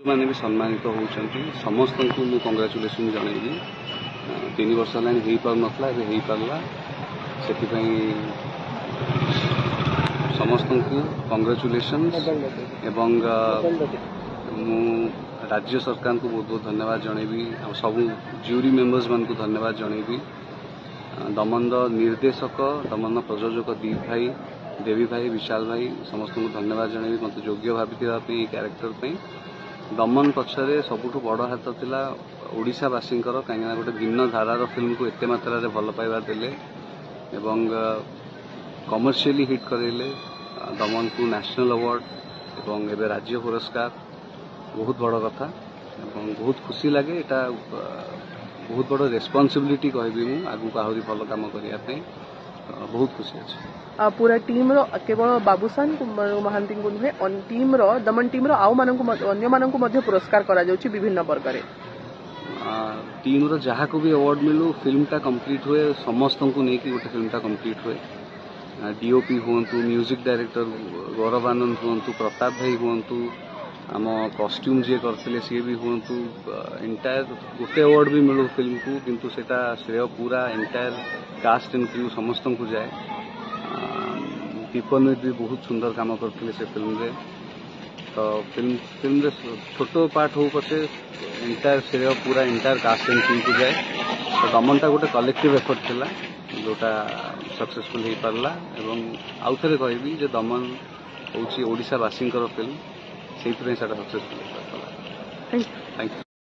मैंने भी सम्मानित होती समस्त को मुझे कंग्राचुलेसन जनइबी 3 वर्ष है पार नथला हो पारा से समस्त को कंग्राचुलेसन एवं मु राज्य सरकार को बहुत बहुत धन्यवाद जनइबी सब ज्यूरी मेंबर्स मान को धन्यवाद जनइबी दमन निर्देशक दमन प्रयोजक दीप भाई देवी भाई विशाल भाई समस्त को धन्यवाद जनइबी मत योग्य भाई क्यारेक्टर दमन पछरे सबुठ बड़ हाथ थिला ओडिशावासी कहीं गोटे भिन्न धारार फिल्म को एते मात्रा रे भल पाइबा देले एवं कमर्शियली हिट करेले दमन को नेशनल अवार्ड एवं एवं राज्य पुरस्कार बहुत बड़ कथा एवं बहुत खुशी लगे एटा बहुत बड़ रेस्पॉन्सिबिलिटी कहबी मु आगु को आहरी भल काम करने बहुत खुशी अच्छे पूरा टीम रो केवल बाबूसान महांती को नुहे टीम रो दमन टीम रो आउ अन्य मानक पुरस्कार करा जाउछि विभिन्न वर्ग रे टीम रो जहाँ को भी अवार्ड मिलू फिल्म टा कंप्लीट हुए समस्त को लेकिन गोटे फिल्म टा कंप्लीट हुए डीओपी हूँ म्यूजिक डायरेक्टर गौरव आनंद हूँ प्रताप भाई हूँ आम कॉस्ट्यूम जी करते सी भी हूँ एंटायर गोटे अवार्ड भी मिलू फिल्म को किंतु सेटा श्रेय पूरा एंटायर कास्ट एंड क्रू समस्त को जाए दीपन भी बहुत सुंदर काम करते से फिल्म रे तो फिल्म रे छोट पार्ट हो पचे एंटायर श्रेय पूरा एंटायर कास्ट एंड क्रू को जाए तो दमन टा गोटे कलेक्टिव एफर्ट थिला जोटा सक्सेसफुल हो पारला एवं आउ थे कहबी जे दमन हूँ ओडिशावासी फिल्म से सक्सेसफुल हो पारला। Thank you.